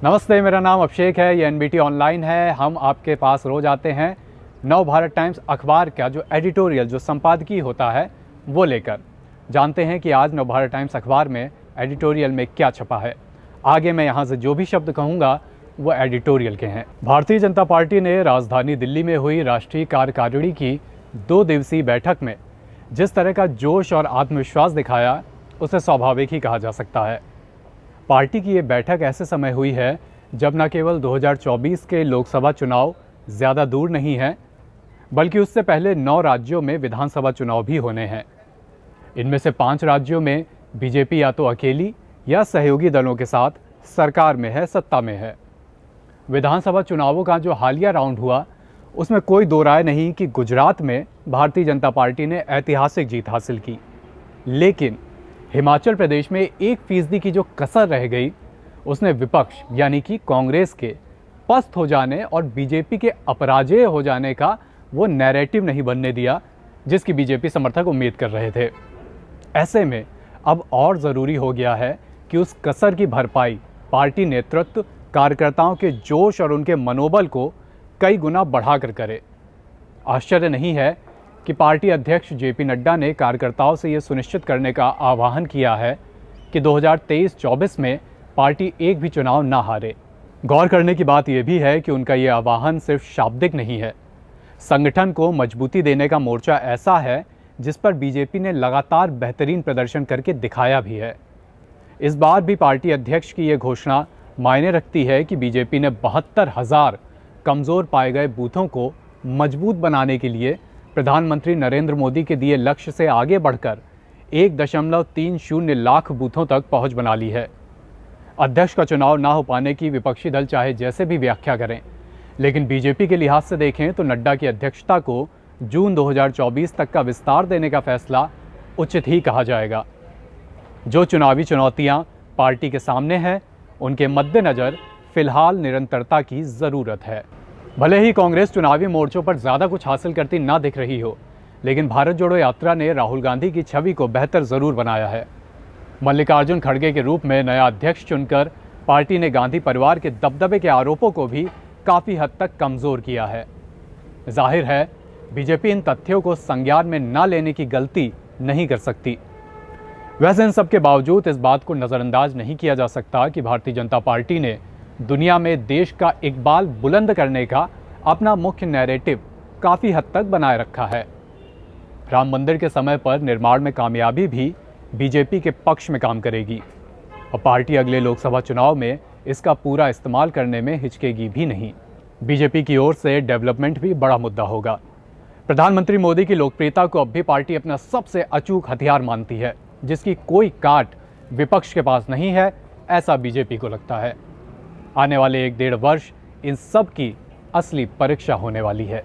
नमस्ते, मेरा नाम अभिषेक है। ये एनबीटी ऑनलाइन है। हम आपके पास रोज आते हैं नव भारत टाइम्स अखबार का जो एडिटोरियल, जो संपादकीय होता है, वो लेकर जानते हैं कि आज नव भारत टाइम्स अखबार में एडिटोरियल में क्या छपा है। आगे मैं यहाँ से जो भी शब्द कहूँगा वो एडिटोरियल के हैं। भारतीय जनता पार्टी ने राजधानी दिल्ली में हुई राष्ट्रीय कार्यकारिणी की 2 दिवसीय बैठक में जिस तरह का जोश और आत्मविश्वास दिखाया, उसे स्वाभाविक ही कहा जा सकता है। पार्टी की ये बैठक ऐसे समय हुई है जब न केवल 2024 के लोकसभा चुनाव ज़्यादा दूर नहीं हैं, बल्कि उससे पहले 9 राज्यों में विधानसभा चुनाव भी होने हैं। इनमें से 5 राज्यों में बीजेपी या तो अकेली या सहयोगी दलों के साथ सरकार में है, सत्ता में है। विधानसभा चुनावों का जो हालिया राउंड हुआ, उसमें कोई दो राय नहीं कि गुजरात में भारतीय जनता पार्टी ने ऐतिहासिक जीत हासिल की, लेकिन हिमाचल प्रदेश में 1% की जो कसर रह गई, उसने विपक्ष यानी कि कांग्रेस के पस्त हो जाने और बीजेपी के अपराजेय हो जाने का वो नैरेटिव नहीं बनने दिया जिसकी बीजेपी समर्थक उम्मीद कर रहे थे। ऐसे में अब और ज़रूरी हो गया है कि उस कसर की भरपाई पार्टी नेतृत्व कार्यकर्ताओं के जोश और उनके मनोबल को कई गुना बढ़ाकर करे। आश्चर्य नहीं है कि पार्टी अध्यक्ष जेपी नड्डा ने कार्यकर्ताओं से ये सुनिश्चित करने का आह्वान किया है कि 2023-24 में पार्टी एक भी चुनाव ना हारे। गौर करने की बात यह भी है कि उनका ये आह्वान सिर्फ शाब्दिक नहीं है। संगठन को मजबूती देने का मोर्चा ऐसा है जिस पर बीजेपी ने लगातार बेहतरीन प्रदर्शन करके दिखाया भी है। इस बार भी पार्टी अध्यक्ष की ये घोषणा मायने रखती है कि बीजेपी ने 72,000 कमज़ोर पाए गए बूथों को मजबूत बनाने के लिए प्रधानमंत्री नरेंद्र मोदी के दिए लक्ष्य से आगे बढ़कर 1.30 लाख बूथों तक पहुंच बना ली है। अध्यक्ष का चुनाव ना हो पाने की विपक्षी दल चाहे जैसे भी व्याख्या करें, लेकिन बीजेपी के लिहाज से देखें तो नड्डा की अध्यक्षता को जून 2024 तक का विस्तार देने का फैसला उचित ही कहा जाएगा। जो चुनावी चुनौतियां पार्टी के सामने हैं, उनके मद्देनज़र फिलहाल निरंतरता की ज़रूरत है। भले ही कांग्रेस चुनावी मोर्चों पर ज़्यादा कुछ हासिल करती ना दिख रही हो, लेकिन भारत जोड़ो यात्रा ने राहुल गांधी की छवि को बेहतर ज़रूर बनाया है। मल्लिकार्जुन खड़गे के रूप में नया अध्यक्ष चुनकर पार्टी ने गांधी परिवार के दबदबे के आरोपों को भी काफ़ी हद तक कमज़ोर किया है। जाहिर है बीजेपी इन तथ्यों को संज्ञान में न लेने की गलती नहीं कर सकती। वैसे इन सब के बावजूद इस बात को नज़रअंदाज नहीं किया जा सकता कि भारतीय जनता पार्टी ने दुनिया में देश का इकबाल बुलंद करने का अपना मुख्य नैरेटिव काफ़ी हद तक बनाए रखा है। राम मंदिर के समय पर निर्माण में कामयाबी भी बीजेपी के पक्ष में काम करेगी और पार्टी अगले लोकसभा चुनाव में इसका पूरा इस्तेमाल करने में हिचकेगी भी नहीं। बीजेपी की ओर से डेवलपमेंट भी बड़ा मुद्दा होगा। प्रधानमंत्री मोदी की लोकप्रियता को अब भी पार्टी अपना सबसे अचूक हथियार मानती है, जिसकी कोई काट विपक्ष के पास नहीं है, ऐसा बीजेपी को लगता है। आने वाले 1-1.5 वर्ष इन सब की असली परीक्षा होने वाली है।